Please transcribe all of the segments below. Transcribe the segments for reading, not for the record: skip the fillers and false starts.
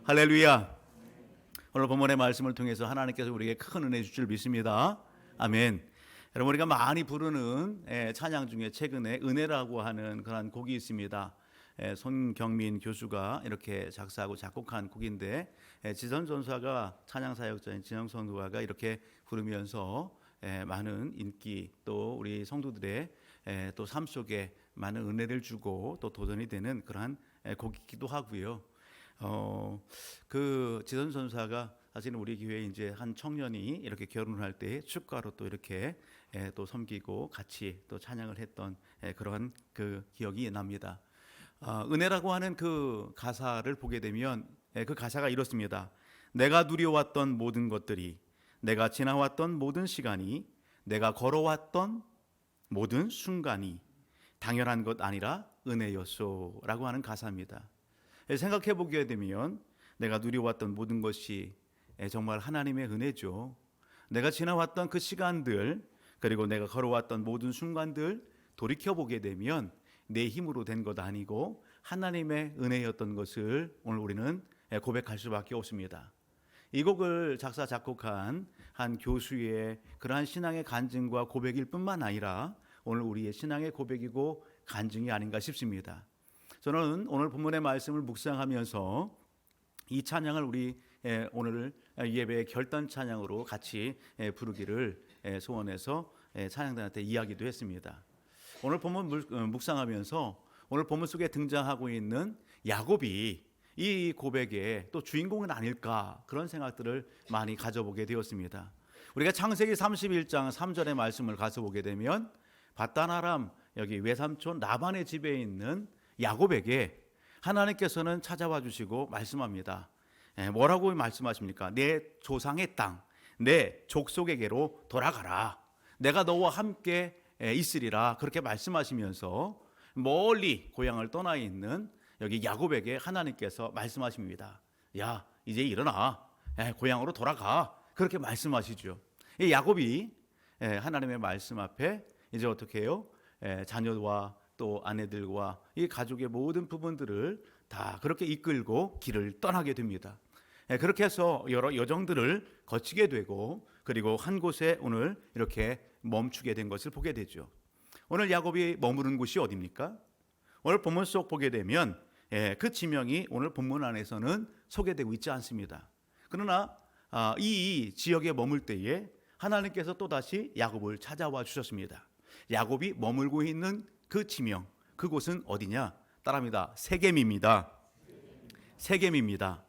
할렐루야. 오늘 본문의 말씀을 통해서 하나님께서 우리에게 큰 은혜 주실 줄 믿습니다. 아멘. 여러분, 우리가 많이 부르는 찬양 중에 최근에 은혜라고 하는 그런 곡이 있습니다. 손경민 교수가 이렇게 작사하고 작곡한 곡인데, 지선 전사가 찬양 사역자인 진영 선교가 이렇게 부르면서 많은 인기, 또 우리 성도들의 또 삶 속에 많은 은혜를 주고 또 도전이 되는 그러한 곡이기도 하고요. 그 지선 선사가 사실은 우리 교회에 이제 한 청년이 이렇게 결혼을 할 때 축가로 또 이렇게 또 섬기고 같이 또 찬양을 했던 그러한 그 기억이 납니다. 은혜라고 하는 그 가사를 보게 되면 그 가사가 이렇습니다. 내가 누려왔던 모든 것들이, 내가 지나왔던 모든 시간이, 내가 걸어왔던 모든 순간이 당연한 것 아니라 은혜였소라고 하는 가사입니다. 생각해 보게 되면 내가 누려왔던 모든 것이 정말 하나님의 은혜죠. 내가 지나왔던 그 시간들, 그리고 내가 걸어왔던 모든 순간들 돌이켜 보게 되면 내 힘으로 된 것 아니고 하나님의 은혜였던 것을 오늘 우리는 고백할 수밖에 없습니다. 이 곡을 작사 작곡한 한 교수의 그러한 신앙의 간증과 고백일 뿐만 아니라 오늘 우리의 신앙의 고백이고 간증이 아닌가 싶습니다. 저는 오늘 본문의 말씀을 묵상하면서 이 찬양을 우리 오늘 예배의 결단 찬양으로 같이 부르기를 소원해서 찬양단한테 이야기도 했습니다. 오늘 본문 묵상하면서 오늘 본문 속에 등장하고 있는 야곱이 이 고백의 또 주인공은 아닐까, 그런 생각들을 많이 가져보게 되었습니다. 우리가 창세기 31장 3절의 말씀을 가서 보게 되면 밧단 아람 여기 외삼촌 라반의 집에 있는 야곱에게 하나님께서는 찾아와 주시고 말씀합니다. 뭐라고 말씀하십니까? 내 조상의 땅, 내 족속에게로 돌아가라. 내가 너와 함께 있으리라. 그렇게 말씀하시면서 멀리 고향을 떠나 있는 여기 야곱에게 하나님께서 말씀하십니다. 야, 이제 일어나. 고향으로 돌아가. 그렇게 말씀하시죠. 이 야곱이 하나님의 말씀 앞에 이제 어떻게 해요? 자녀와 또 아내들과 이 가족의 모든 부분들을 다 그렇게 이끌고 길을 떠나게 됩니다. 그렇게 해서 여러 여정들을 거치게 되고, 그리고 한 곳에 오늘 이렇게 멈추게 된 것을 보게 되죠. 오늘 야곱이 머무른 곳이 어디입니까? 오늘 본문 속 보게 되면 그 지명이 오늘 본문 안에서는 소개되고 있지 않습니다. 그러나 이 지역에 머물 때에 하나님께서 또다시 야곱을 찾아와 주셨습니다. 야곱이 머물고 있는 그 지명, 그곳은 어디냐? 따라합니다. 세겜입니다. 세겜입니다.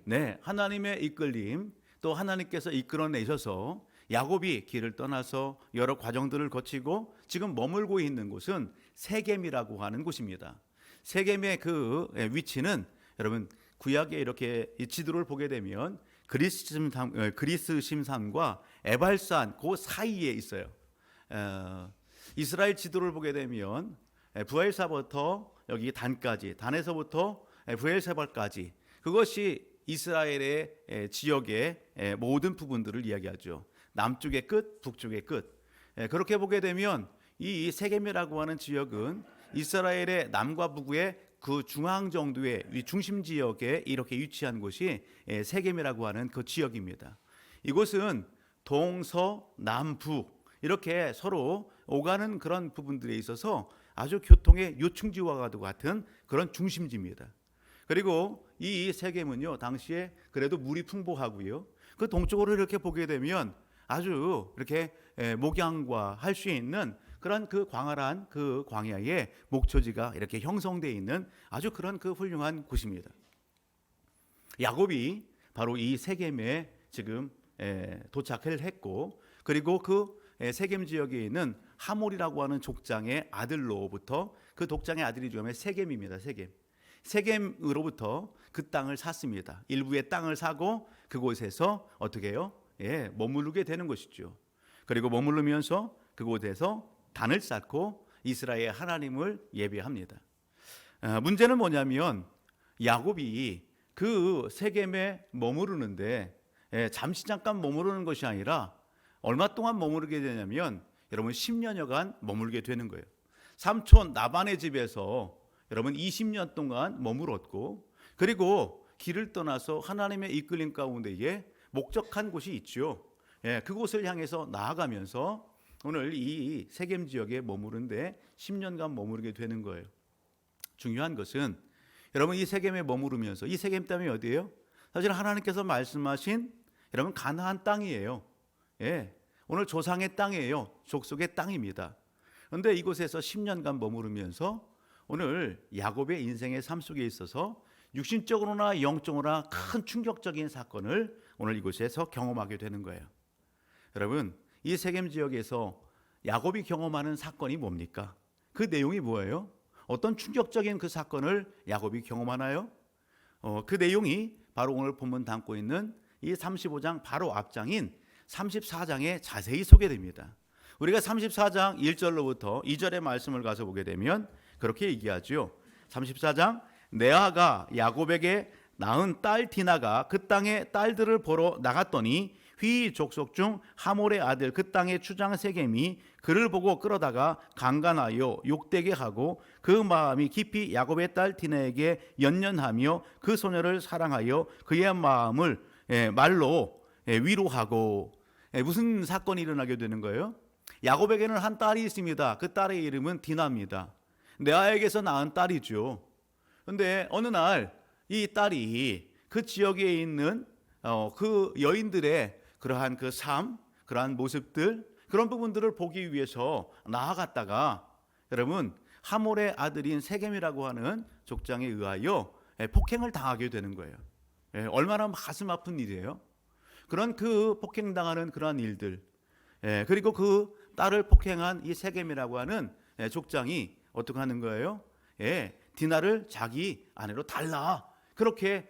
네, 하나님의 이끌림, 또 하나님께서 이끌어내셔서 야곱이 길을 떠나서 여러 과정들을 거치고 지금 머물고 있는 곳은 세겜이라고 하는 곳입니다. 세겜의 그 위치는 여러분 구약에 이렇게 지도를 보게 되면 그리스심산과 에발산 그 사이에 있어요. 이스라엘 지도를 보게 되면 부엘사부터 여기 단까지, 단에서부터 부엘세발까지, 그것이 이스라엘의 지역의 모든 부분들을 이야기하죠. 남쪽의 끝, 북쪽의 끝. 그렇게 보게 되면 이 세겜이라고 하는 지역은 이스라엘의 남과 북의 그 중앙 정도의 중심 지역에 이렇게 위치한 곳이 세겜이라고 하는 그 지역입니다. 이곳은 동서 남북 이렇게 서로 오가는 그런 부분들에 있어서 아주 교통의 요충지와 같은 그런 중심지입니다. 그리고 이 세겜은요, 당시에 그래도 물이 풍부하고요, 그 동쪽으로 이렇게 보게 되면 아주 이렇게 목양과 할 수 있는 그런 그 광활한 그 광야의 목초지가 이렇게 형성되어 있는 아주 그런 그 훌륭한 곳입니다. 야곱이 바로 이 세겜에 지금 도착을 했고, 그리고 그 세겜 지역에 있는 하몰이라고 하는 족장의 아들로부터, 그 족장의 아들이 주면 세겜입니다. 세겜으로부터 그 땅을 샀습니다. 일부의 땅을 사고 그곳에서 어떻게 해요? 머무르게 되는 것이죠. 그리고 머무르면서 그곳에서 단을 쌓고 이스라엘 하나님을 예배합니다. 문제는 뭐냐면 야곱이 그 세겜에 머무르는데 잠시 잠깐 머무르는 것이 아니라 얼마 동안 머무르게 되냐면 여러분 10년여간 머물게 되는 거예요. 삼촌 나반의 집에서 여러분 20년 동안 머물었고, 그리고 길을 떠나서 하나님의 이끌림 가운데에 목적한 곳이 있죠. 그곳을 향해서 나아가면서 오늘 이 세겜 지역에 머무른데 10년간 머무르게 되는 거예요. 중요한 것은 여러분 이 세겜에 머무르면서 이 세겜 땅이 어디예요? 사실 하나님께서 말씀하신 여러분 가나안 땅이에요. 오늘 조상의 땅이에요. 족속의 땅입니다. 그런데 이곳에서 10년간 머무르면서 오늘 야곱의 인생의 삶 속에 있어서 육신적으로나 영적으로나 큰 충격적인 사건을 오늘 이곳에서 경험하게 되는 거예요. 여러분 이 세겜 지역에서 야곱이 경험하는 사건이 뭡니까? 그 내용이 뭐예요? 어떤 충격적인 그 사건을 야곱이 경험하나요? 그 내용이 바로 오늘 본문 담고 있는 이 35장 바로 앞장인 34장에 자세히 소개됩니다. 우리가 34장 1절로부터 2절의 말씀을 가서 보게 되면 그렇게 얘기하죠. 34장 레아가 야곱에게 낳은 딸 디나가 그 땅의 딸들을 보러 나갔더니 휘 족속 중 하몰의 아들 그 땅의 추장 세겜이 그를 보고 끌어다가 강간하여 욕되게 하고 그 마음이 깊이 야곱의 딸 디나에게 연연하며 그 소녀를 사랑하여 그의 마음을 말로 위로하고 무슨 사건이 일어나게 되는 거예요? 야곱에게는 한 딸이 있습니다. 그 딸의 이름은 디나입니다. 레아에게서 낳은 딸이죠. 그런데 어느 날 이 딸이 그 지역에 있는 그 여인들의 그러한 그 삶, 그러한 모습들, 그런 부분들을 보기 위해서 나아갔다가 여러분 하몰의 아들인 세겜이라고 하는 족장에 의하여 폭행을 당하게 되는 거예요. 얼마나 가슴 아픈 일이에요. 그런 그 폭행당하는 그러한 일들, 그리고 그 딸을 폭행한 이 세겜이라고 하는 족장이 어떻게 하는 거예요? 디나를 자기 아내로 달라, 그렇게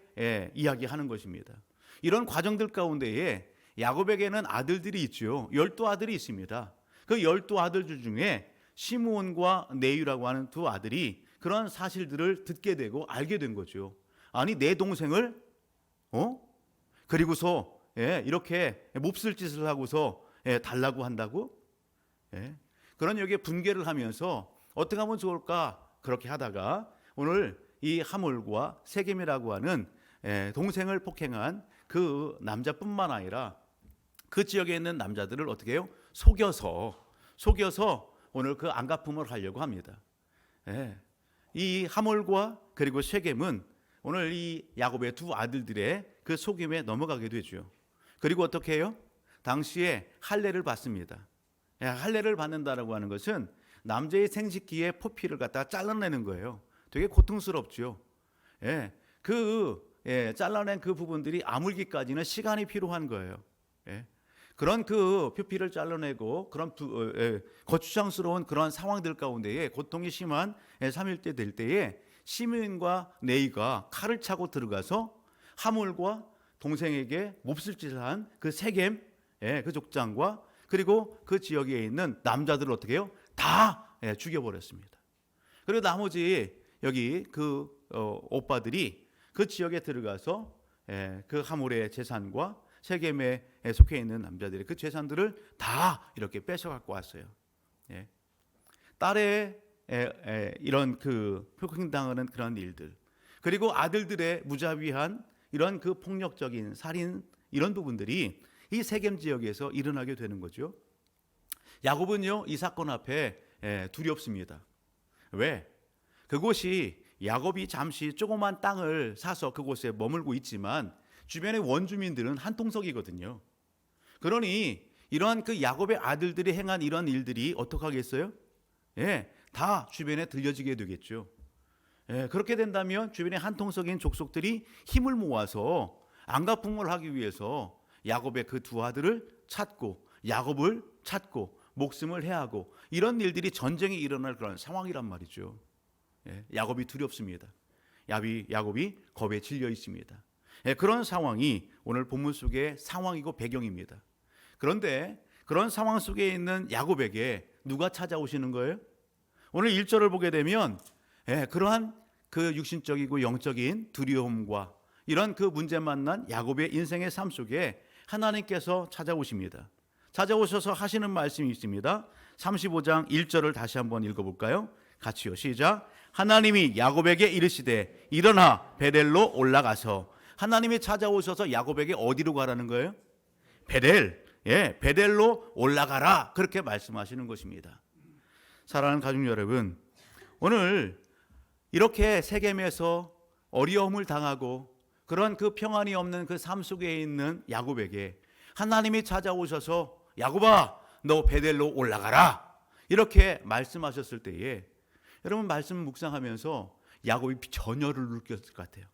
이야기하는 것입니다. 이런 과정들 가운데에 야곱에게는 아들들이 있죠. 12아들이 있습니다. 그 12아들 중에 시므온과 네유라고 하는 두 아들이 그런 사실들을 듣게 되고 알게 된 거죠. 아니 내 동생을 그리고서 이렇게 몹쓸 짓을 하고서 달라고 한다고? 그런 여기에 분개를 하면서 어떻게 하면 좋을까 그렇게 하다가 오늘 이 하몰과 세겜이라고 하는 동생을 폭행한 그 남자뿐만 아니라 그 지역에 있는 남자들을 어떻게 해요? 속여서 오늘 그 안갚음을 하려고 합니다. 이 하몰과 그리고 세겜은 오늘 이 야곱의 두 아들들의 그 속임에 넘어가게 되죠. 그리고 어떻게 해요? 당시에 할례를 받습니다. 할례를 받는다라고 하는 것은 남자의 생식기에 포피를 갖다가 잘라내는 거예요. 되게 고통스럽죠. 잘라낸 그 부분들이 아물기까지는 시간이 필요한 거예요. 그런 그 표피를 잘라내고 그런 거추장스러운 그런 상황들 가운데에 고통이 심한 3일째 될 때에 시므온과 네이가 칼을 차고 들어가서 하몰과 동생에게 몹쓸 짓을 한 그 세겜 그 족장과 그리고 그 지역에 있는 남자들을 어떻게 해요? 다 죽여버렸습니다. 그리고 나머지 여기 그 오빠들이 그 지역에 들어가서 그 하몰의 재산과 세겜에 속해 있는 남자들의 그 재산들을 다 이렇게 뺏어갖고 왔어요. 딸의 이런 그 폭행당하는 그런 일들, 그리고 아들들의 무자비한 이런 그 폭력적인 살인 이런 부분들이 이 세겜 지역에서 일어나게 되는 거죠. 야곱은요 이 사건 앞에 두렵습니다. 왜? 그곳이 야곱이 잠시 조그만 땅을 사서 그곳에 머물고 있지만 주변의 원주민들은 한 통속이거든요. 그러니 이러한 그 야곱의 아들들이 행한 이런 일들이 어떻게 하겠어요? 다 주변에 들려지게 되겠죠. 그렇게 된다면 주변의 한 통속인 족속들이 힘을 모아서 안갚음을 하기 위해서 야곱의 그 두 아들을 찾고 야곱을 찾고 목숨을 해하고 이런 일들이 전쟁이 일어날 그런 상황이란 말이죠. 야곱이 두렵습니다. 야곱이 겁에 질려 있습니다. 그런 상황이 오늘 본문 속의 상황이고 배경입니다. 그런데 그런 상황 속에 있는 야곱에게 누가 찾아오시는 거예요? 오늘 1절을 보게 되면 그러한 그 육신적이고 영적인 두려움과 이런 그 문제 만난 야곱의 인생의 삶 속에 하나님께서 찾아오십니다. 찾아오셔서 하시는 말씀이 있습니다. 35장 1절을 다시 한번 읽어볼까요? 같이요. 시작. 하나님이 야곱에게 이르시되 일어나 베델로 올라가서 하나님이 찾아오셔서 야곱에게 어디로 가라는 거예요? 베델, 베델로 올라가라, 그렇게 말씀하시는 것입니다. 사랑하는 가족 여러분, 오늘 이렇게 세겜에서 어려움을 당하고 그런 그 평안이 없는 그 삶 속에 있는 야곱에게 하나님이 찾아오셔서 야곱아, 너 베델로 올라가라, 이렇게 말씀하셨을 때에 여러분 말씀 묵상하면서 야곱이 전율을 느꼈을 것 같아요.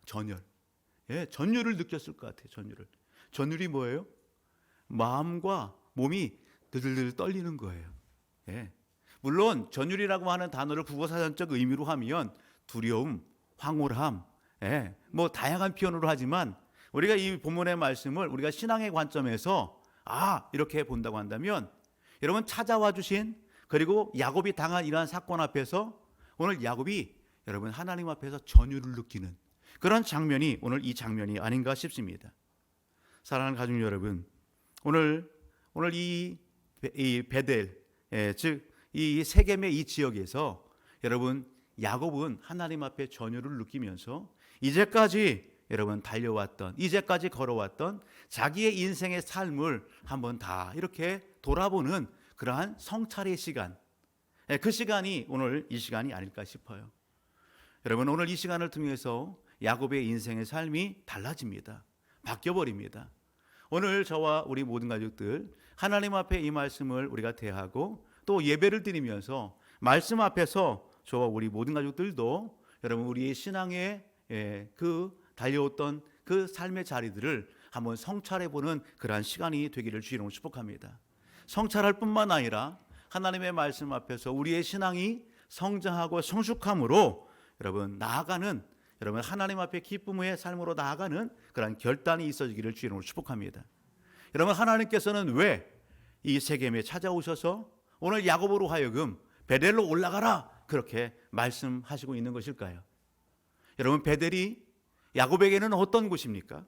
전율을 느꼈을 것 같아요. 전율이 뭐예요? 마음과 몸이 드들들 떨리는 거예요. 물론 전율이라고 하는 단어를 국어사전적 의미로 하면 두려움, 황홀함, 뭐 다양한 표현으로 하지만 우리가 이 본문의 말씀을 우리가 신앙의 관점에서 이렇게 본다고 한다면 여러분 찾아와 주신, 그리고 야곱이 당한 이러한 사건 앞에서 오늘 야곱이 여러분 하나님 앞에서 전율을 느끼는 그런 장면이 오늘 이 장면이 아닌가 싶습니다. 사랑하는 가족 여러분, 오늘 이 베델, 즉 이 세겜의 이 지역에서 여러분 야곱은 하나님 앞에 전율을 느끼면서 이제까지 여러분 달려왔던, 이제까지 걸어왔던 자기의 인생의 삶을 한번 다 이렇게 돌아보는 그러한 성찰의 시간, 그 시간이 오늘 이 시간이 아닐까 싶어요. 여러분 오늘 이 시간을 통해서 야곱의 인생의 삶이 달라집니다. 바뀌어버립니다. 오늘 저와 우리 모든 가족들 하나님 앞에 이 말씀을 우리가 대하고 또 예배를 드리면서 말씀 앞에서 저와 우리 모든 가족들도 여러분 우리의 신앙의 그 달려왔던 그 삶의 자리들을 한번 성찰해보는 그러한 시간이 되기를 주의 이름으로 축복합니다. 성찰할 뿐만 아니라 하나님의 말씀 앞에서 우리의 신앙이 성장하고 성숙함으로 여러분 나아가는, 여러분 하나님 앞에 기쁨의 삶으로 나아가는 그런 결단이 있어지기를 주의 이름으로 축복합니다. 여러분 하나님께서는 왜 이 세겜에 찾아오셔서 오늘 야곱으로 하여금 베델로 올라가라 그렇게 말씀하시고 있는 것일까요? 여러분 베델이 야곱에게는 어떤 곳입니까?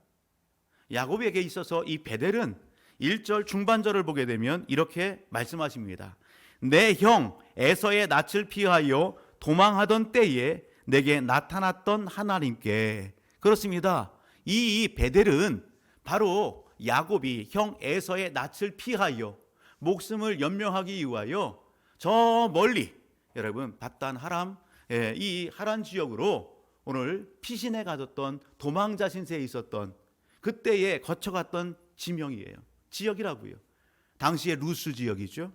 야곱에게 있어서 이 베델은 1절 중반절을 보게 되면 이렇게 말씀하십니다. 내 형 에서의 낯을 피하여 도망하던 때에 내게 나타났던 하나님께. 그렇습니다. 이 베델은 바로 야곱이 형 에서의 낯을 피하여 목숨을 연명하기 위하여 저 멀리 여러분 바단 하람, 이 하란 지역으로 오늘 피신해 가졌던 도망자 신세에 있었던 그때에 거쳐갔던 지명이에요. 지역이라고요. 당시의 루스 지역이죠.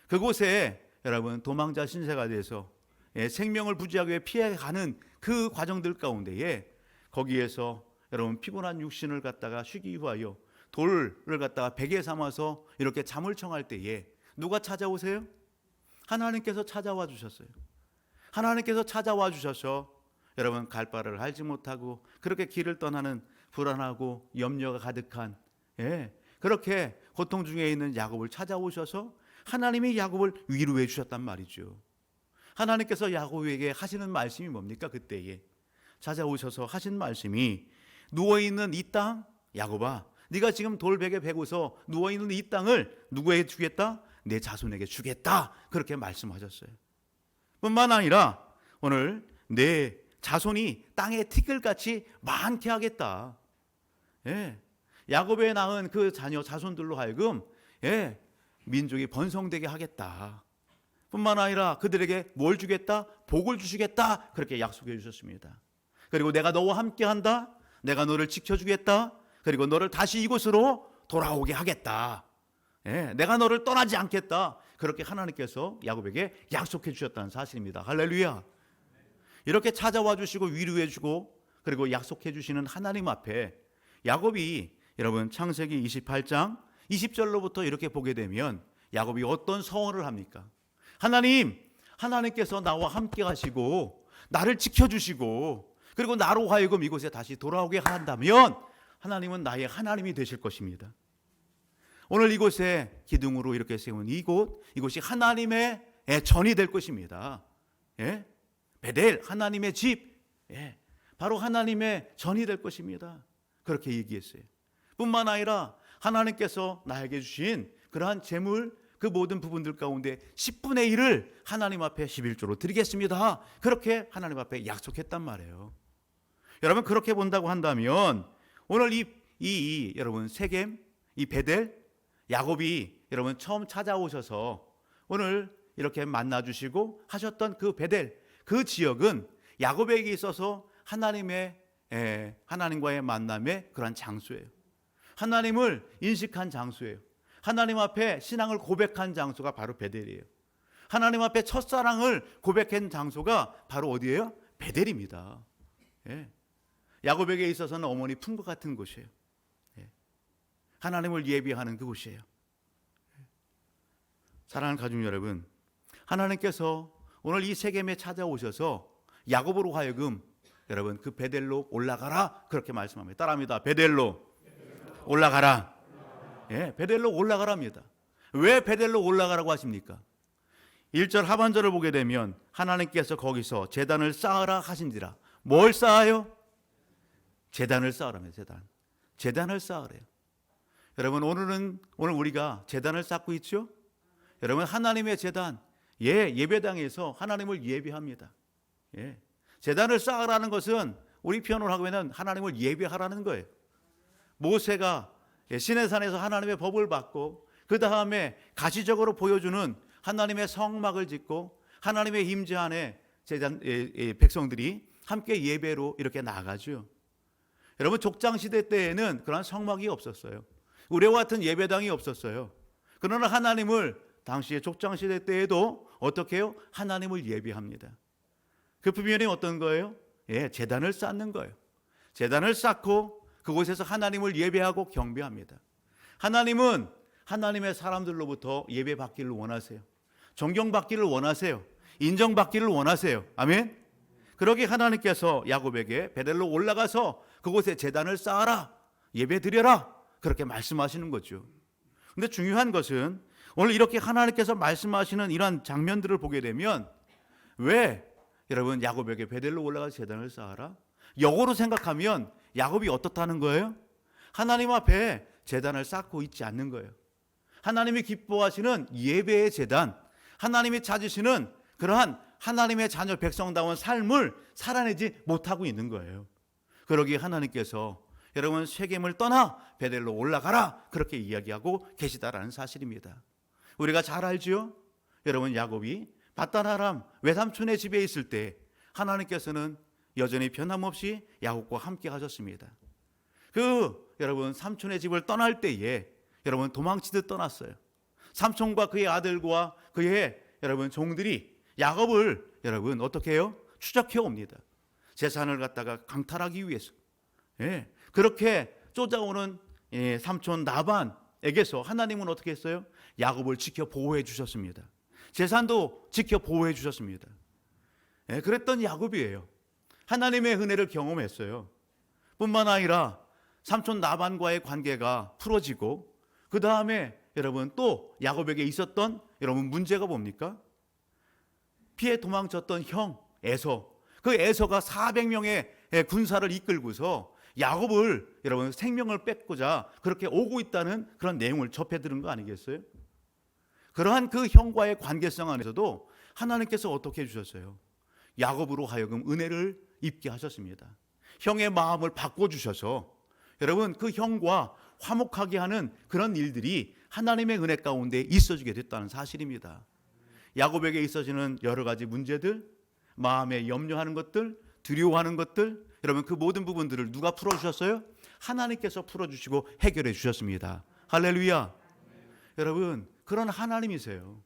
그곳에 여러분 도망자 신세가 돼서 생명을 부지하기 위해 피해가는 그 과정들 가운데에 거기에서 여러분 피곤한 육신을 갖다가 쉬기 위하여 돌을 갖다가 베개 삼아서 이렇게 잠을 청할 때에 누가 찾아오세요? 하나님께서 찾아와 주셨어요. 하나님께서 찾아와 주셔서 여러분 갈 바를 알지 못하고 그렇게 길을 떠나는 불안하고 염려가 가득한 그렇게 고통 중에 있는 야곱을 찾아오셔서 하나님이 야곱을 위로해 주셨단 말이죠. 하나님께서 야곱에게 하시는 말씀이 뭡니까? 그때에 찾아오셔서 하신 말씀이 누워있는 이 땅, 야곱아 네가 지금 돌베개 베고서 누워있는 이 땅을 누구에게 주겠다? 내 자손에게 주겠다, 그렇게 말씀하셨어요. 뿐만 아니라 오늘 내 자손이 땅에 티끌같이 많게 하겠다. 야곱에 낳은 그 자녀 자손들로 하여금 민족이 번성되게 하겠다. 뿐만 아니라 그들에게 뭘 주겠다? 복을 주시겠다, 그렇게 약속해 주셨습니다. 그리고 내가 너와 함께한다, 내가 너를 지켜주겠다, 그리고 너를 다시 이곳으로 돌아오게 하겠다, 내가 너를 떠나지 않겠다, 그렇게 하나님께서 야곱에게 약속해 주셨다는 사실입니다. 할렐루야. 이렇게 찾아와 주시고 위로해 주고 그리고 약속해 주시는 하나님 앞에 야곱이 여러분 창세기 28장 20절로부터 이렇게 보게 되면 야곱이 어떤 서원을 합니까? 하나님께서 나와 함께 하시고 나를 지켜주시고 그리고 나로 하여금 이곳에 다시 돌아오게 한다면 하나님은 나의 하나님이 되실 것입니다. 오늘 이곳에 기둥으로 이렇게 세운 이곳이 하나님의 전이 될 것입니다. 베델, 하나님의 집, 바로 하나님의 전이 될 것입니다. 그렇게 얘기했어요. 뿐만 아니라 하나님께서 나에게 주신 그러한 재물, 그 모든 부분들 가운데 10분의 1을 하나님 앞에 11조로 드리겠습니다, 그렇게 하나님 앞에 약속했단 말이에요. 여러분 그렇게 본다고 한다면 오늘 여러분 세겜, 이 베델, 야곱이 여러분 처음 찾아오셔서 오늘 이렇게 만나주시고 하셨던 그 베델, 그 지역은 야곱에게 있어서 하나님과의 만남의 그런 장소예요. 하나님을 인식한 장소예요. 하나님 앞에 신앙을 고백한 장소가 바로 베델이에요. 하나님 앞에 첫사랑을 고백한 장소가 바로 어디예요? 베델입니다. 예. 야곱에게 있어서는 어머니 품과 같은 곳이에요. 예. 하나님을 예비하는 그곳이에요. 사랑하는 가족 여러분, 하나님께서 오늘 이 세겜에 찾아오셔서 야곱으로 하여금 여러분 그 베델로 올라가라 그렇게 말씀합니다. 따라합니다. 베델로 올라가라. 예, 베델로 올라가랍니다. 왜 베델로 올라가라고 하십니까? 1절 하반절을 보게 되면 하나님께서 거기서 제단을 쌓으라 하신지라. 뭘 쌓아요? 제단을 쌓으라며. 제단을 쌓으래요. 여러분 오늘 우리가 제단을 쌓고 있죠? 여러분 하나님의 제단, 예배당에서 하나님을 예배합니다. 예. 제단을 쌓으라는 것은 우리 표현을 하면 하나님을 예배하라는 거예요. 모세가 시내산에서 하나님의 법을 받고 그 다음에 가시적으로 보여주는 하나님의 성막을 짓고 하나님의 임재 안에 백성들이 함께 예배로 이렇게 나가죠. 여러분 족장시대 때에는 그런 성막이 없었어요. 우리와 같은 예배당이 없었어요. 그러나 하나님을 당시에 족장시대 때에도 어떻게 해요? 하나님을 예배합니다. 그 표현이 어떤 거예요? 제단을 쌓는 거예요. 제단을 쌓고 그곳에서 하나님을 예배하고 경배합니다. 하나님은 하나님의 사람들로부터 예배받기를 원하세요. 존경받기를 원하세요. 인정받기를 원하세요. 아멘. 그러기에 하나님께서 야곱에게 베델로 올라가서 그곳에 제단을 쌓아라, 예배드려라 그렇게 말씀하시는 거죠. 근데 중요한 것은 오늘 이렇게 하나님께서 말씀하시는 이러한 장면들을 보게 되면 왜 여러분 야곱에게 베델로 올라가서 제단을 쌓아라? 역으로 생각하면 야곱이 어떻다는 거예요? 하나님 앞에 제단을 쌓고 있지 않는 거예요. 하나님이 기뻐하시는 예배의 제단, 하나님이 찾으시는 그러한 하나님의 자녀 백성다운 삶을 살아내지 못하고 있는 거예요. 그러기에 하나님께서 여러분 세겜을 떠나 베델로 올라가라 그렇게 이야기하고 계시다라는 사실입니다. 우리가 잘 알지요? 여러분 야곱이 밧단-아람 외삼촌의 집에 있을 때 하나님께서는 여전히 변함없이 야곱과 함께 하셨습니다. 여러분 삼촌의 집을 떠날 때에 여러분 도망치듯 떠났어요. 삼촌과 그의 아들과 그의 여러분 종들이 야곱을 여러분 어떻게 해요? 추적해 옵니다. 재산을 갖다가 강탈하기 위해서. 그렇게 쫓아오는 삼촌 나반에게서 하나님은 어떻게 했어요? 야곱을 지켜 보호해 주셨습니다. 재산도 지켜 보호해 주셨습니다. 그랬던 야곱이에요. 하나님의 은혜를 경험했어요. 뿐만 아니라 삼촌 나반과의 관계가 풀어지고 그 다음에 여러분 또 야곱에게 있었던 여러분 문제가 뭡니까? 피해 도망쳤던 형 에서, 그 에서가 400명의 군사를 이끌고서 야곱을 여러분 생명을 뺏고자 그렇게 오고 있다는 그런 내용을 접해 들은 거 아니겠어요? 그러한 그 형과의 관계성 안에서도 하나님께서 어떻게 해주셨어요? 야곱으로 하여금 은혜를 입게 하셨습니다. 형의 마음을 바꿔주셔서 여러분 그 형과 화목하게 하는 그런 일들이 하나님의 은혜 가운데 있어지게 됐다는 사실입니다. 야곱에게 있어지는 여러 가지 문제들, 마음에 염려하는 것들, 두려워하는 것들, 여러분 그 모든 부분들을 누가 풀어주셨어요? 하나님께서 풀어주시고 해결해 주셨습니다. 할렐루야. 여러분 그런 하나님이세요.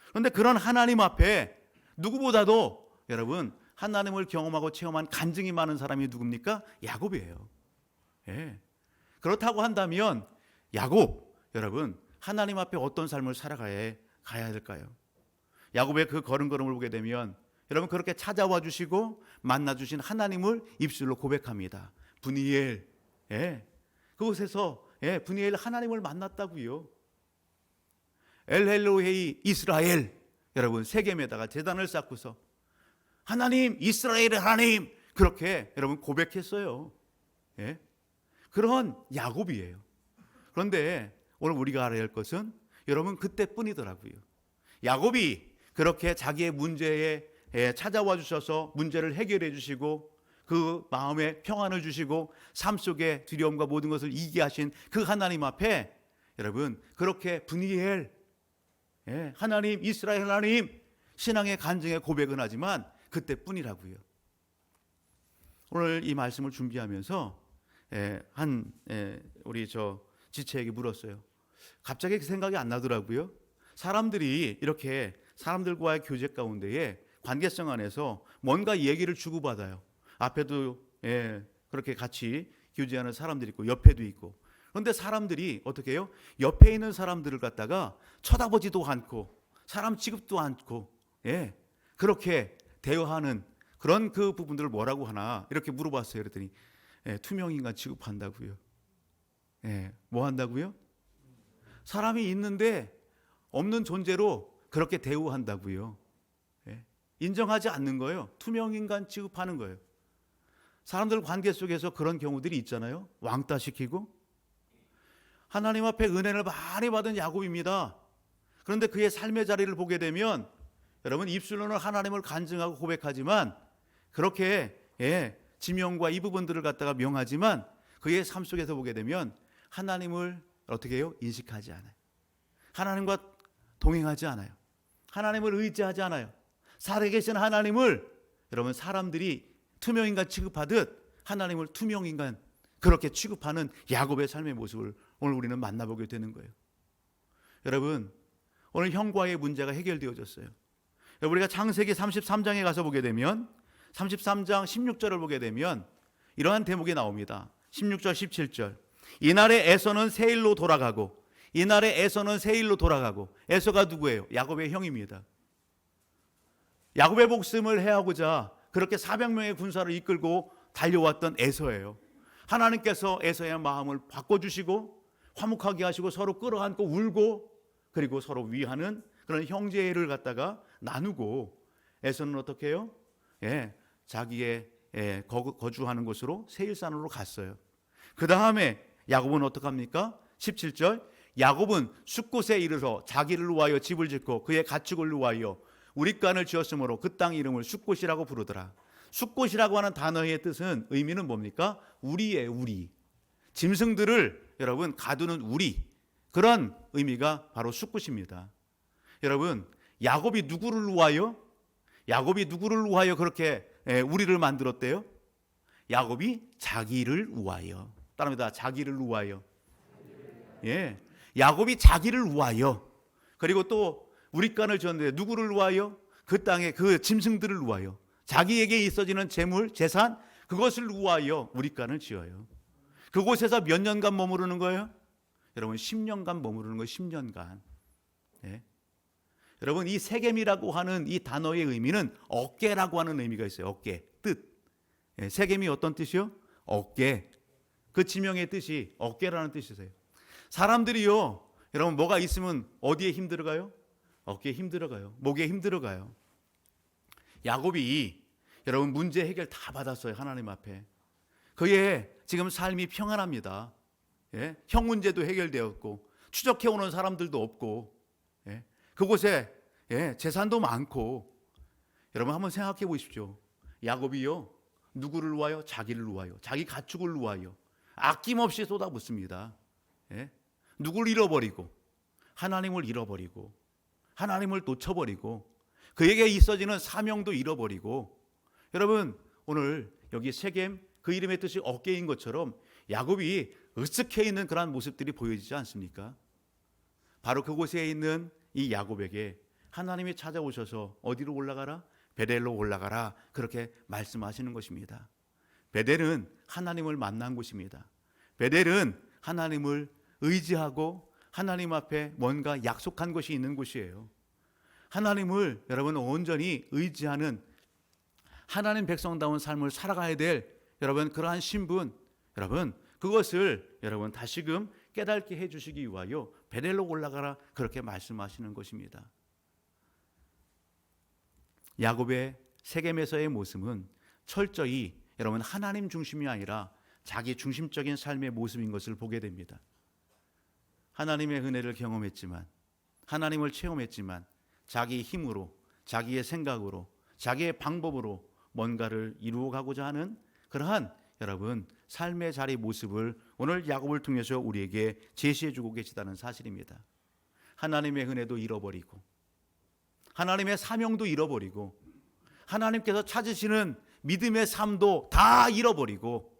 그런데 그런 하나님 앞에 누구보다도 여러분 하나님을 경험하고 체험한 간증이 많은 사람이 누굽니까? 야곱이에요. 그렇다고 한다면 야곱 여러분 하나님 앞에 어떤 삶을 살아가야 될까요? 야곱의 그 걸음걸음을 보게 되면 여러분 그렇게 찾아와 주시고 만나 주신 하나님을 입술로 고백합니다. 브니엘, 그곳에서 브니엘 하나님을 만났다고요. 엘헬로헤이 이스라엘, 여러분 세겜에다가 제단을 쌓고서 하나님, 이스라엘의 하나님 그렇게 여러분 고백했어요. 그런 야곱이에요. 그런데 오늘 우리가 알아야 할 것은 여러분 그때뿐이더라고요. 야곱이 그렇게 자기의 문제에 찾아와 주셔서 문제를 해결해 주시고 그 마음에 평안을 주시고 삶 속에 두려움과 모든 것을 이기게 하신 그 하나님 앞에 여러분 그렇게 브니엘, 하나님, 이스라엘 하나님, 신앙의 간증의 고백은 하지만 그때뿐이라고요. 오늘 이 말씀을 준비하면서 우리 지체에게 물었어요. 갑자기 그 생각이 안 나더라고요. 사람들이 이렇게 사람들과의 교제 가운데에 관계성 안에서 뭔가 얘기를 주고받아요. 앞에도 그렇게 같이 교제하는 사람들이 있고 옆에도 있고. 그런데 사람들이 어떻게 해요? 옆에 있는 사람들을 갖다가 쳐다보지도 않고 사람 취급도 않고 그렇게 대화하는 그런 그 부분들을 뭐라고 하나 이렇게 물어봤어요. 그랬더니 투명인간 취급한다고요. 뭐 한다고요? 사람이 있는데 없는 존재로 그렇게 대우한다고요. 인정하지 않는 거예요. 투명인간 취급하는 거예요. 사람들 관계 속에서 그런 경우들이 있잖아요. 왕따시키고. 하나님 앞에 은혜를 많이 받은 야곱입니다. 그런데 그의 삶의 자리를 보게 되면 여러분 입술로는 하나님을 간증하고 고백하지만 그렇게 지명과 이 부분들을 갖다가 명하지만 그의 삶 속에서 보게 되면 하나님을 어떻게 해요? 인식하지 않아요. 하나님과 동행하지 않아요. 하나님을 의지하지 않아요. 살아계신 하나님을 여러분 사람들이 투명인간 취급하듯 하나님을 투명인간 그렇게 취급하는 야곱의 삶의 모습을 오늘 우리는 만나보게 되는 거예요. 여러분 오늘 형과의 문제가 해결되어졌어요. 우리가 창세기 33장에 가서 보게 되면 33장 16절을 보게 되면 이러한 대목이 나옵니다. 16절 17절 이날에 에서는 세일로 돌아가고 이날에 에서는 세일로 돌아가고 에서가 누구예요? 야곱의 형입니다. 야곱의 목숨을 해하고자 그렇게 400명의 군사를 이끌고 달려왔던 에서예요. 하나님께서 에서의 마음을 바꿔주시고 화목하게 하시고 서로 끌어안고 울고 그리고 서로 위하는 그런 형제를 갖다가 나누고 에서는 어떻게 해요? 자기의 거주하는 곳으로 세일산으로 갔어요. 그 다음에 야곱은 어떡합니까? 17절 야곱은 숫곳에 이르러 자기를 위하여 집을 짓고 그의 가축을 위하여 우릿간을 지었으므로 그 땅 이름을 숫곳이라고 부르더라. 숫곳이라고 하는 단어의 뜻은 의미는 뭡니까? 우리예요. 우리. 짐승들을 여러분 가두는 우리. 그런 의미가 바로 숫곳입니다. 여러분 야곱이 누구를 위하여? 야곱이 누구를 위하여 그렇게 우리를 만들었대요? 야곱이 자기를 위하여. 따라합니다. 자기를 위하여. 야곱이 자기를 위하여. 그리고 또 우릿간을 지었는데 누구를 위하여? 그 땅의 그 짐승들을 위하여. 자기에게 있어지는 재물, 재산 그것을 위하여 우릿간을 지어요. 그곳에서 몇 년간 머무르는 거예요? 여러분 10년간 머무르는 거예요. 10년간. 여러분 이 세겜이라고 하는 이 단어의 의미는 어깨라고 하는 의미가 있어요. 어깨, 뜻. 세겜이 어떤 뜻이요? 어깨. 그 지명의 뜻이 어깨라는 뜻이세요. 사람들이요, 여러분 뭐가 있으면 어디에 힘 들어가요? 어깨에 힘 들어가요. 목에 힘 들어가요. 야곱이 여러분 문제 해결 다 받았어요. 하나님 앞에. 그의 지금 삶이 평안합니다. 형 문제도 해결되었고 추적해오는 사람들도 없고 그곳에 재산도 많고. 여러분 한번 생각해 보십시오. 야곱이요 누구를 위하여? 자기를 위하여, 자기 가축을 위하여 아낌없이 쏟아붓습니다. 누구를 잃어버리고 하나님을 잃어버리고 하나님을 놓쳐버리고 그에게 있어지는 사명도 잃어버리고. 여러분 오늘 여기 세겜 그 이름의 뜻이 어깨인 것처럼 야곱이 으쓱해 있는 그러한 모습들이 보여지지 않습니까? 바로 그곳에 있는 이 야곱에게 하나님이 찾아오셔서 어디로 올라가라? 베델로 올라가라. 그렇게 말씀하시는 것입니다. 베델은 하나님을 만난 곳입니다. 베델은 하나님을 의지하고 하나님 앞에 뭔가 약속한 것이 있는 곳이에요. 하나님을 여러분 온전히 의지하는 하나님 백성다운 삶을 살아가야 될 여러분 그러한 신분, 여러분 그것을 여러분 다시금 깨닫게 해주시기 위하여 베델로 올라가라 그렇게 말씀하시는 것입니다. 야곱의 세겜에서의 모습은 철저히 여러분 하나님 중심이 아니라 자기 중심적인 삶의 모습인 것을 보게 됩니다. 하나님의 은혜를 경험했지만 하나님을 체험했지만 자기 힘으로 자기의 생각으로 자기의 방법으로 뭔가를 이루어가고자 하는 그러한 여러분 삶의 자리 모습을 오늘 야곱을 통해서 우리에게 제시해 주고 계시다는 사실입니다. 하나님의 은혜도 잃어버리고 하나님의 사명도 잃어버리고 하나님께서 찾으시는 믿음의 삶도 다 잃어버리고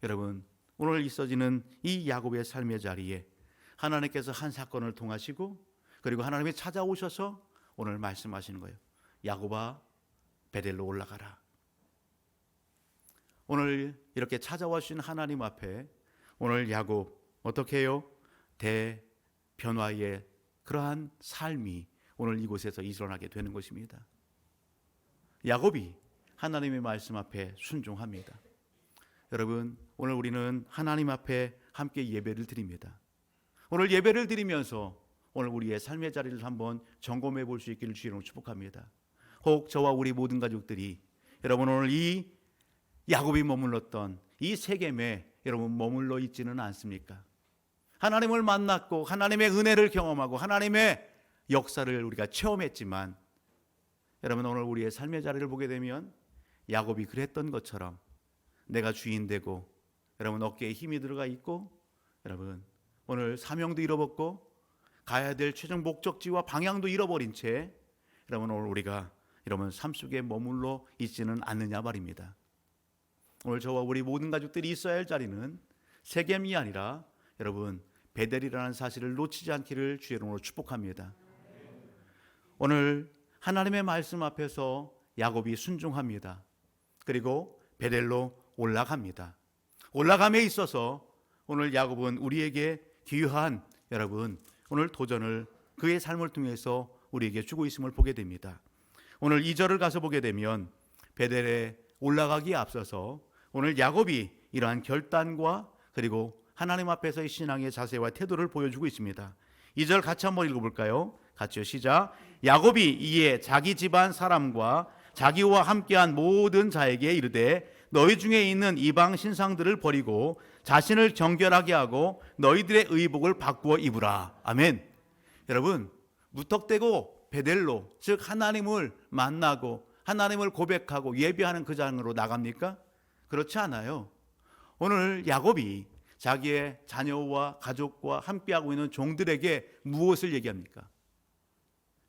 여러분 오늘 있어지는 이 야곱의 삶의 자리에 하나님께서 한 사건을 통하시고 그리고 하나님이 찾아오셔서 오늘 말씀하시는 거예요. 야곱아 베델로 올라가라. 오늘 이렇게 찾아와 주신 하나님 앞에 오늘 야곱 어떻게 해요? 대변화의 그러한 삶이 오늘 이곳에서 일어나게 되는 것입니다. 야곱이 하나님의 말씀 앞에 순종합니다. 여러분 오늘 우리는 하나님 앞에 함께 예배를 드립니다. 오늘 예배를 드리면서 오늘 우리의 삶의 자리를 한번 점검해 볼 수 있기를 주님으로 축복합니다. 혹 저와 우리 모든 가족들이 여러분 오늘 이 야곱이 머물렀던 이 세겜에 여러분 머물러 있지는 않습니까? 하나님을 만났고 하나님의 은혜를 경험하고 하나님의 역사를 우리가 체험했지만 여러분 오늘 우리의 삶의 자리를 보게 되면 야곱이 그랬던 것처럼 내가 주인 되고 여러분 어깨에 힘이 들어가 있고 여러분 오늘 사명도 잃어버렸고 가야 될 최종 목적지와 방향도 잃어버린 채 여러분 오늘 우리가 여러분 삶 속에 머물러 있지는 않느냐 말입니다. 오늘 저와 우리 모든 가족들이 있어야 할 자리는 세겜이 아니라 여러분 베델이라는 사실을 놓치지 않기를 주의 이름으로 축복합니다. 오늘 하나님의 말씀 앞에서 야곱이 순종합니다. 그리고 베델로 올라갑니다. 올라감에 있어서 오늘 야곱은 우리에게 귀한 여러분 오늘 도전을 그의 삶을 통해서 우리에게 주고 있음을 보게 됩니다. 오늘 2절을 가서 보게 되면 베델에 올라가기에 앞서서 오늘 야곱이 이러한 결단과 그리고 하나님 앞에서의 신앙의 자세와 태도를 보여주고 있습니다. 2절 같이 한번 읽어볼까요? 같이요. 시작. 야곱이 이에 자기 집안 사람과 자기와 함께한 모든 자에게 이르되 너희 중에 있는 이방 신상들을 버리고 자신을 정결하게 하고 너희들의 의복을 바꾸어 입으라. 아멘. 여러분 무턱대고 베델로 즉 하나님을 만나고 하나님을 고백하고 예배하는 그 장으로 나갑니까? 그렇지 않아요. 오늘 야곱이 자기의 자녀와 가족과 함께하고 있는 종들에게 무엇을 얘기합니까?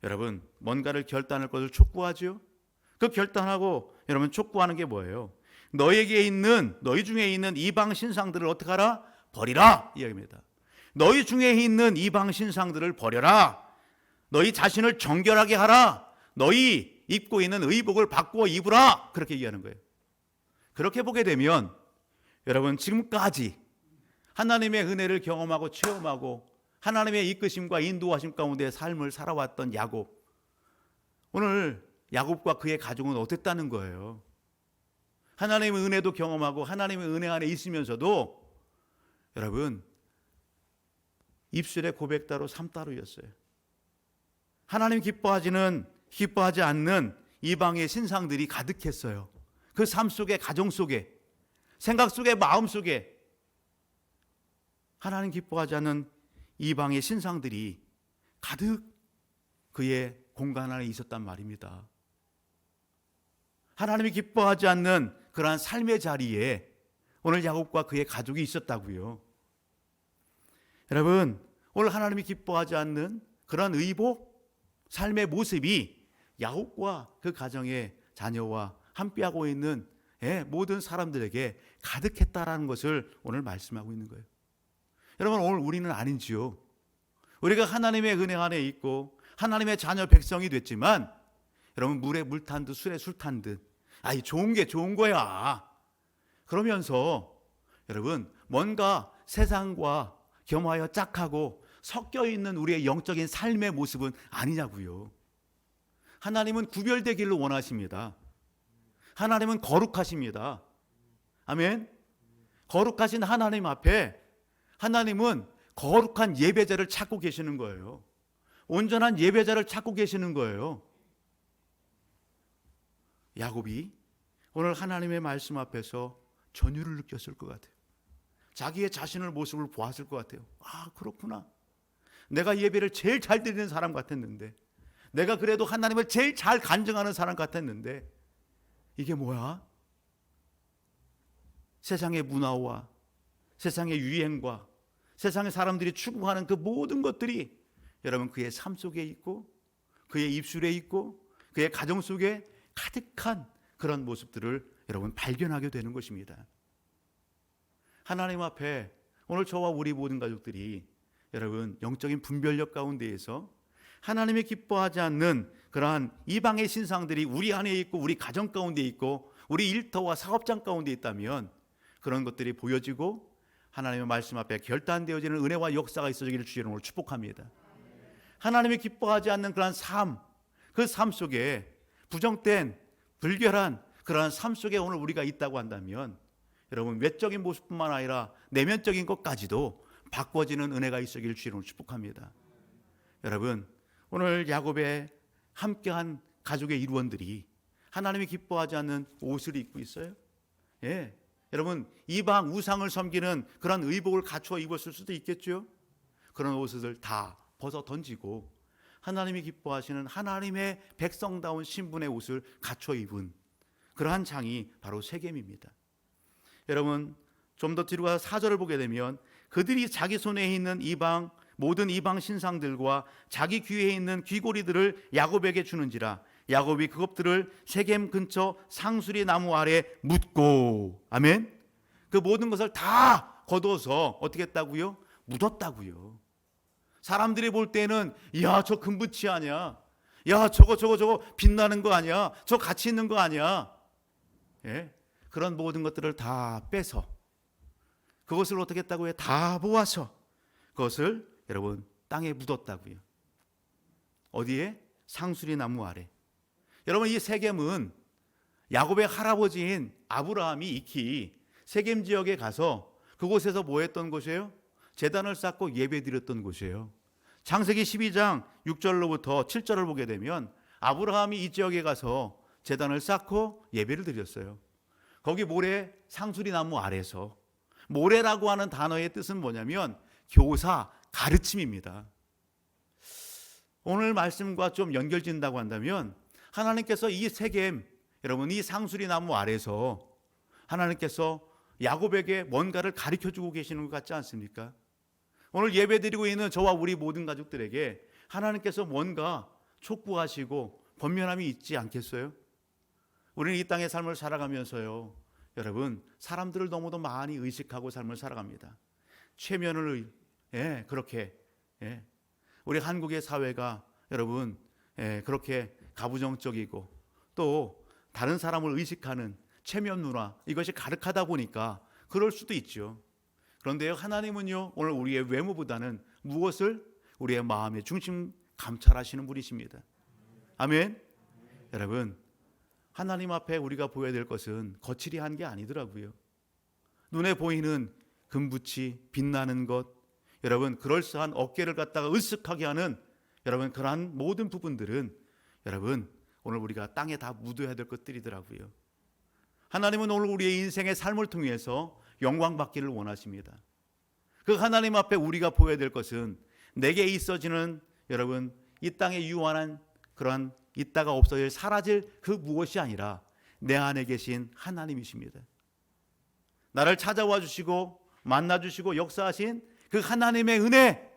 여러분 뭔가를 결단할 것을 촉구하죠. 그 결단하고 여러분 촉구하는 게 뭐예요? 너에게 있는 너희 중에 있는 이방 신상들을 어떻게 하라? 버리라 이 얘기입니다. 너희 중에 있는 이방 신상들을 버려라. 너희 자신을 정결하게 하라. 너희 입고 있는 의복을 바꾸어 입으라. 그렇게 얘기하는 거예요. 그렇게 보게 되면 여러분 지금까지 하나님의 은혜를 경험하고 체험하고 하나님의 이끄심과 인도하심 가운데 삶을 살아왔던 야곱, 오늘 야곱과 그의 가족은 어땠다는 거예요? 하나님의 은혜도 경험하고 하나님의 은혜 안에 있으면서도 여러분 입술의 고백따로 삶따로였어요. 하나님 기뻐하지 않는 이방의 신상들이 가득했어요. 그 삶 속에, 가정 속에, 생각 속에, 마음 속에 하나님 기뻐하지 않는 이방의 신상들이 가득 그의 공간 안에 있었단 말입니다. 하나님이 기뻐하지 않는 그러한 삶의 자리에 오늘 야곱과 그의 가족이 있었다고요. 여러분 오늘 하나님이 기뻐하지 않는 그런 의복, 삶의 모습이 야곱과 그 가정의 자녀와 함께하고 있는 모든 사람들에게 가득했다라는 것을 오늘 말씀하고 있는 거예요. 여러분 오늘 우리는 아닌지요? 우리가 하나님의 은혜 안에 있고 하나님의 자녀 백성이 됐지만 여러분 물에 물 탄 듯 술에 술 탄 듯 아이 좋은 게 좋은 거야 그러면서 여러분 뭔가 세상과 겸하여 짝하고 섞여 있는 우리의 영적인 삶의 모습은 아니냐고요. 하나님은 구별되기를 원하십니다. 하나님은 거룩하십니다. 아멘. 거룩하신 하나님 앞에 하나님은 거룩한 예배자를 찾고 계시는 거예요. 온전한 예배자를 찾고 계시는 거예요. 야곱이 오늘 하나님의 말씀 앞에서 전율을 느꼈을 것 같아요. 자기의 자신의 모습을 보았을 것 같아요. 아 그렇구나. 내가 예배를 제일 잘 드리는 사람 같았는데, 내가 그래도 하나님을 제일 잘 간증하는 사람 같았는데 이게 뭐야? 세상의 문화와 세상의 유행과 세상의 사람들이 추구하는 그 모든 것들이 여러분 그의 삶 속에 있고 그의 입술에 있고 그의 가정 속에 가득한 그런 모습들을 여러분 발견하게 되는 것입니다. 하나님 앞에 오늘 저와 우리 모든 가족들이 여러분 영적인 분별력 가운데에서 하나님이 기뻐하지 않는 그러한 이방의 신상들이 우리 안에 있고 우리 가정 가운데 있고 우리 일터와 사업장 가운데 있다면 그런 것들이 보여지고 하나님의 말씀 앞에 결단되어지는 은혜와 역사가 있어지기를 주의 이름으로 축복합니다. 하나님이 기뻐하지 않는 그러한 삶, 그 삶 속에 부정된 불결한 그러한 삶 속에 오늘 우리가 있다고 한다면 여러분 외적인 모습뿐만 아니라 내면적인 것까지도 바꿔지는 은혜가 있어지기를 주의 이름으로 축복합니다. 여러분 오늘 야곱의 함께한 가족의 일원들이 하나님이 기뻐하지 않는 옷을 입고 있어요. 예, 여러분 이방 우상을 섬기는 그런 의복을 갖추어 입었을 수도 있겠죠. 그런 옷을 다 벗어 던지고 하나님이 기뻐하시는 하나님의 백성다운 신분의 옷을 갖추어 입은 그러한 장이 바로 세겜입니다. 여러분 좀 더 뒤로 가서 4절을 보게 되면 그들이 자기 손에 있는 모든 이방 신상들과 자기 귀에 있는 귀고리들을 야곱에게 주는지라 야곱이 그것들을 세겜 근처 상수리 나무 아래 묻고, 아멘. 그 모든 것을 다 거둬서 어떻게 했다고요? 묻었다고요. 사람들이 볼 때는 야, 저 금붙이 아니야, 야, 저거 빛나는 거 아니야, 저 가치 있는 거 아니야. 예? 그런 모든 것들을 다 빼서 그것을 어떻게 했다고요? 다 모아서 그것을 여러분 땅에 묻었다고요. 어디에? 상수리 나무 아래. 여러분 이 세겜은 야곱의 할아버지인 아브라함이 익히 세겜 지역에 가서 그곳에서 뭐 했던 곳이에요? 제단을 쌓고 예배드렸던 곳이에요. 창세기 12장 6절로부터 7절을 보게 되면 아브라함이 이 지역에 가서 제단을 쌓고 예배를 드렸어요. 거기 모래 상수리 나무 아래서, 모래라고 하는 단어의 뜻은 뭐냐면 교사, 가르침입니다. 오늘 말씀과 좀 연결된다고 한다면 하나님께서 이 세겜, 여러분 이 상수리 나무 아래서 하나님께서 야곱에게 뭔가를 가르쳐주고 계시는 것 같지 않습니까? 오늘 예배드리고 있는 저와 우리 모든 가족들에게 하나님께서 뭔가 촉구하시고 권면함이 있지 않겠어요? 우리는 이 땅의 삶을 살아가면서요, 여러분 사람들을 너무도 많이 의식하고 삶을 살아갑니다. 최면을 그렇게 우리 한국의 사회가 여러분 그렇게 가부정적이고 또 다른 사람을 의식하는 체면 문화, 이것이 가득하다 보니까 그럴 수도 있죠. 그런데요, 하나님은요 오늘 우리의 외모보다는 무엇을? 우리의 마음의 중심 감찰하시는 분이십니다. 아멘. 여러분 하나님 앞에 우리가 보여야 될 것은 거칠이 한 게 아니더라고요. 눈에 보이는 금붙이, 빛나는 것, 여러분 그럴싸한 어깨를 갖다가 으쓱하게 하는 여러분 그러한 모든 부분들은 여러분 오늘 우리가 땅에 다 묻어야 될 것들이더라고요. 하나님은 오늘 우리의 인생의 삶을 통해서 영광 받기를 원하십니다. 그 하나님 앞에 우리가 보여야 될 것은 내게 있어지는 여러분 이 땅에 유한한 그러한 있다가 없어질 사라질 그 무엇이 아니라 내 안에 계신 하나님이십니다. 나를 찾아와 주시고 만나 주시고 역사하신 그 하나님의 은혜,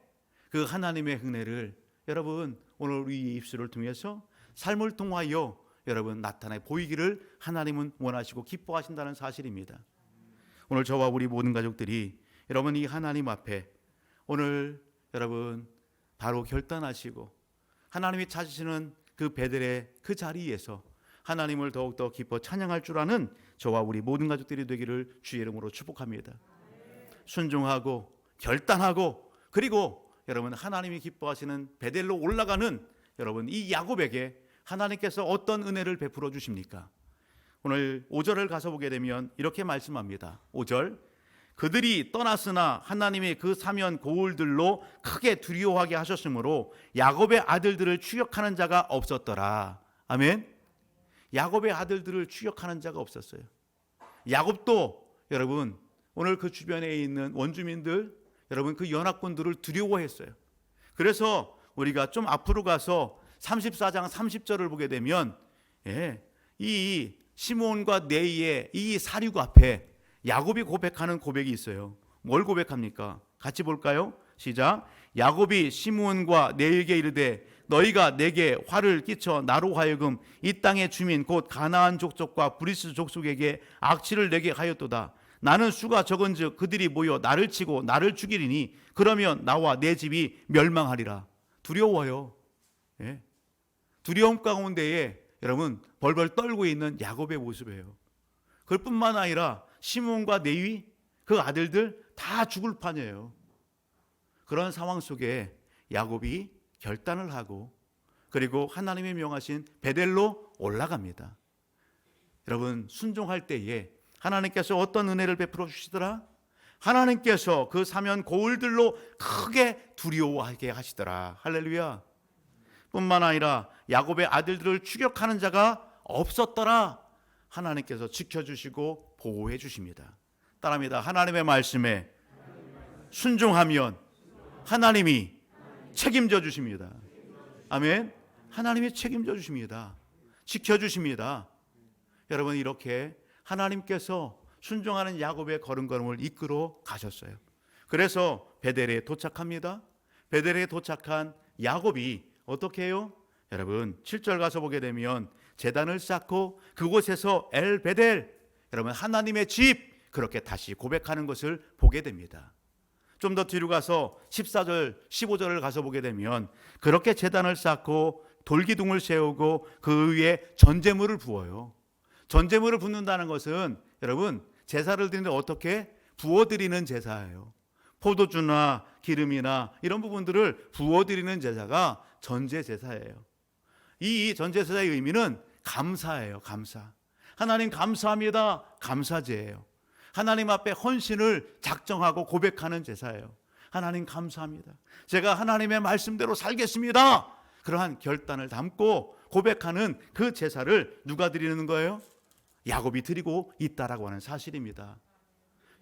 그 하나님의 은혜를 여러분 오늘 우리 입술을 통해서 삶을 통하여 여러분 나타내 보이기를 하나님은 원하시고 기뻐하신다는 사실입니다. 오늘 저와 우리 모든 가족들이 여러분 이 하나님 앞에 오늘 여러분 바로 결단하시고 하나님이 찾으시는 그 베델의 그 자리에서 하나님을 더욱더 기뻐 찬양할 줄 아는 저와 우리 모든 가족들이 되기를 주의 이름으로 축복합니다. 순종하고 결단하고 그리고 여러분 하나님이 기뻐하시는 베델로 올라가는 여러분 이 야곱에게 하나님께서 어떤 은혜를 베풀어 주십니까? 오늘 5절을 가서 보게 되면 이렇게 말씀합니다. 5절, 그들이 떠났으나 하나님이 그 사면 고울들로 크게 두려워하게 하셨으므로 야곱의 아들들을 추격하는 자가 없었더라. 아멘. 야곱의 아들들을 추격하는 자가 없었어요. 야곱도 여러분 오늘 그 주변에 있는 원주민들, 여러분 그 연합군들을 두려워했어요. 그래서 우리가 좀 앞으로 가서 34장 30절을 보게 되면 이 시므온과 네이의 이 사륙 앞에 야곱이 고백하는 고백이 있어요. 뭘 고백합니까? 같이 볼까요? 시작. 야곱이 시므온과 내에게 이르되 너희가 내게 화를 끼쳐 나로 하여금 이 땅의 주민 곧 가나안 족속과 브리스 족속에게 악취를 내게 하였도다. 나는 수가 적은즉 그들이 모여 나를 치고 나를 죽이리니 그러면 나와 내 집이 멸망하리라. 두려워요. 예. 두려움 가운데에 여러분 벌벌 떨고 있는 야곱의 모습이에요. 그뿐만 아니라 시므온과 레위 그 아들들 다 죽을 판이에요. 그런 상황 속에 야곱이 결단을 하고 그리고 하나님이 명하신 베델로 올라갑니다. 여러분 순종할 때에 하나님께서 어떤 은혜를 베풀어 주시더라? 하나님께서 그 사면 고울들로 크게 두려워하게 하시더라. 할렐루야. 뿐만 아니라 야곱의 아들들을 추격하는 자가 없었더라. 하나님께서 지켜주시고 보호해 주십니다. 따라합니다. 하나님의 말씀에 순종하면 하나님이 책임져 주십니다. 아멘. 하나님이 책임져 주십니다. 지켜주십니다. 여러분 이렇게 하나님께서 순종하는 야곱의 걸음걸음을 이끌어 가셨어요. 그래서 베델에 도착합니다. 베델에 도착한 야곱이 어떻게 해요? 여러분 7절 가서 보게 되면 제단을 쌓고 그곳에서 엘 베델, 여러분 하나님의 집, 그렇게 다시 고백하는 것을 보게 됩니다. 좀 더 뒤로 가서 14절 15절을 가서 보게 되면 그렇게 제단을 쌓고 돌기둥을 세우고 그 위에 전제물을 부어요. 전제물을 붓는다는 것은 여러분 제사를 드리는데 어떻게 부어드리는 제사예요. 포도주나 기름이나 이런 부분들을 부어드리는 제사가 전제제사예요. 이 전제제사의 의미는 감사예요. 감사. 하나님 감사합니다. 감사제예요. 하나님 앞에 헌신을 작정하고 고백하는 제사예요. 하나님 감사합니다. 제가 하나님의 말씀대로 살겠습니다. 그러한 결단을 담고 고백하는 그 제사를 누가 드리는 거예요? 야곱이 드리고 있다라고 하는 사실입니다.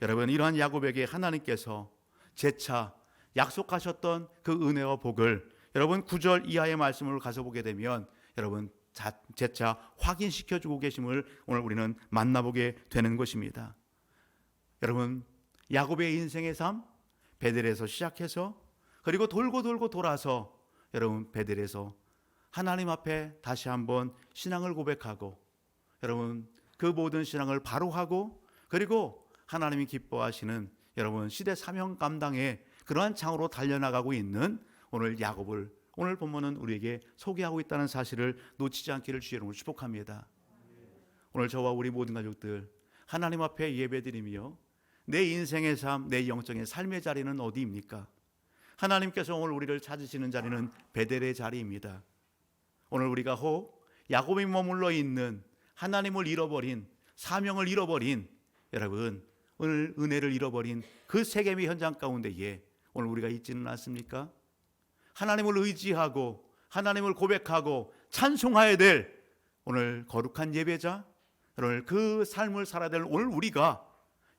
여러분 이러한 야곱에게 하나님께서 재차 약속하셨던 그 은혜와 복을 여러분 9절 이하의 말씀을 가서 보게 되면 여러분 재차 확인시켜주고 계심을 오늘 우리는 만나보게 되는 것입니다. 여러분 야곱의 인생의 삶 베델에서 시작해서 그리고 돌고 돌아서 여러분 베델에서 하나님 앞에 다시 한번 신앙을 고백하고 여러분 그 모든 신앙을 바로 하고 그리고 하나님이 기뻐하시는 여러분 시대 사명 감당의 그러한 장으로 달려나가고 있는 오늘 야곱을 오늘 본문은 우리에게 소개하고 있다는 사실을 놓치지 않기를 주의 이름으로 축복합니다. 오늘 저와 우리 모든 가족들 하나님 앞에 예배드리며 내 인생의 삶, 내 영적인 삶의 자리는 어디입니까? 하나님께서 오늘 우리를 찾으시는 자리는 베델의 자리입니다. 오늘 우리가 혹 야곱이 머물러 있는 하나님을 잃어버린 사명을 잃어버린 여러분 오늘 은혜를 잃어버린 그 세겜의 현장 가운데에 오늘 우리가 있지는 않습니까? 하나님을 의지하고 하나님을 고백하고 찬송해야 될 오늘 거룩한 예배자 오늘 그 삶을 살아야 될 오늘 우리가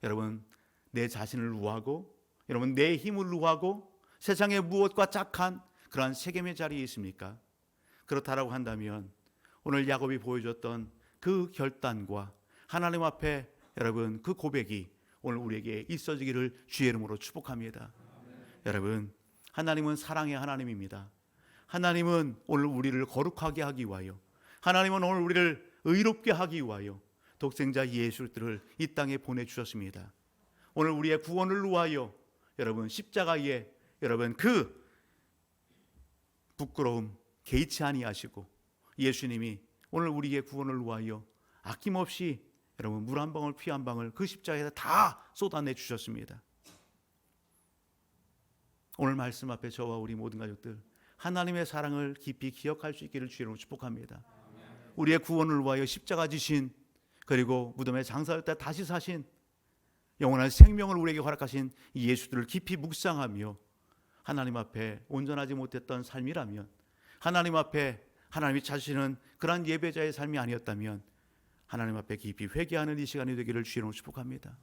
여러분 내 자신을 누하고 여러분 내 힘을 누하고 세상의 무엇과 짝한 그러한 세겜의 자리에 있습니까? 그렇다라고 한다면 오늘 야곱이 보여줬던 그 결단과 하나님 앞에 여러분 그 고백이 오늘 우리에게 있어지기를 주의 이름으로 축복합니다. 여러분 하나님은 사랑의 하나님입니다. 하나님은 오늘 우리를 거룩하게 하기 위하여 하나님은 오늘 우리를 의롭게 하기 위하여 독생자 예수를 이 땅에 보내주셨습니다. 오늘 우리의 구원을 위하여 여러분 십자가에 여러분 그 부끄러움 개의치 아니하시고 예수님이 오늘 우리의 구원을 위하여 아낌없이 여러분 물 한 방울 피 한 방울 그 십자가에다 다 쏟아내 주셨습니다. 오늘 말씀 앞에 저와 우리 모든 가족들 하나님의 사랑을 깊이 기억할 수 있기를 주의로 축복합니다. 우리의 구원을 위하여 십자가 지신 그리고 무덤에 장사할 때 다시 사신 영원한 생명을 우리에게 허락하신 이 예수들을 깊이 묵상하며 하나님 앞에 온전하지 못했던 삶이라면 하나님 앞에 하나님이 찾으시는 그러한 예배자의 삶이 아니었다면 하나님 앞에 깊이 회개하는 이 시간이 되기를 주의로 축복합니다.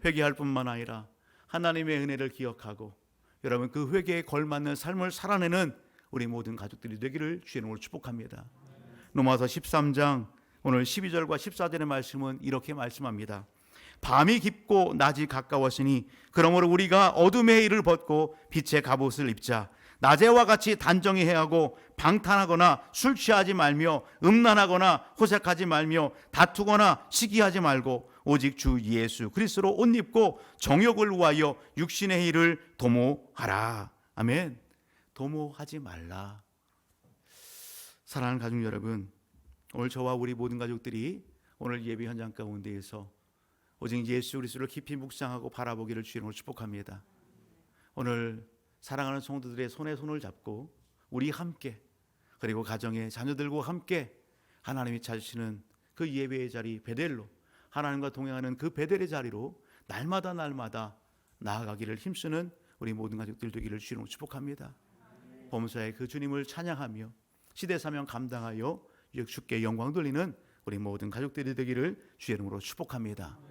회개할 뿐만 아니라 하나님의 은혜를 기억하고 여러분 그 회개에 걸맞는 삶을 살아내는 우리 모든 가족들이 되기를 주의로 축복합니다. 로마서 13장 오늘 12절과 14절의 말씀은 이렇게 말씀합니다. 밤이 깊고 낮이 가까웠으니 그러므로 우리가 어둠의 일을 벗고 빛의 갑옷을 입자. 낮에와 같이 단정히 해하고 방탕하거나 술 취하지 말며 음란하거나 호색하지 말며 다투거나 시기하지 말고 오직 주 예수 그리스도로 옷 입고 정욕을 위하여 육신의 일을 도모하라. 아멘. 도모하지 말라. 사랑하는 가족 여러분, 오늘 저와 우리 모든 가족들이 오늘 예배 현장 가운데에서 오직 예수 그리스도를 깊이 묵상하고 바라보기를 주님으로 축복합니다. 오늘 사랑하는 성도들의 손에 손을 잡고 우리 함께, 그리고 가정의 자녀들과 함께 하나님이 찾으시는 그 예배의 자리 베델로, 하나님과 동행하는 그 베델의 자리로 날마다 나아가기를 힘쓰는 우리 모든 가족들 되기를 주님으로 축복합니다. 범사의 그 주님을 찬양하며 시대 사명 감당하여 주께 영광 돌리는 우리 모든 가족들이 되기를 주의 이름으로 축복합니다.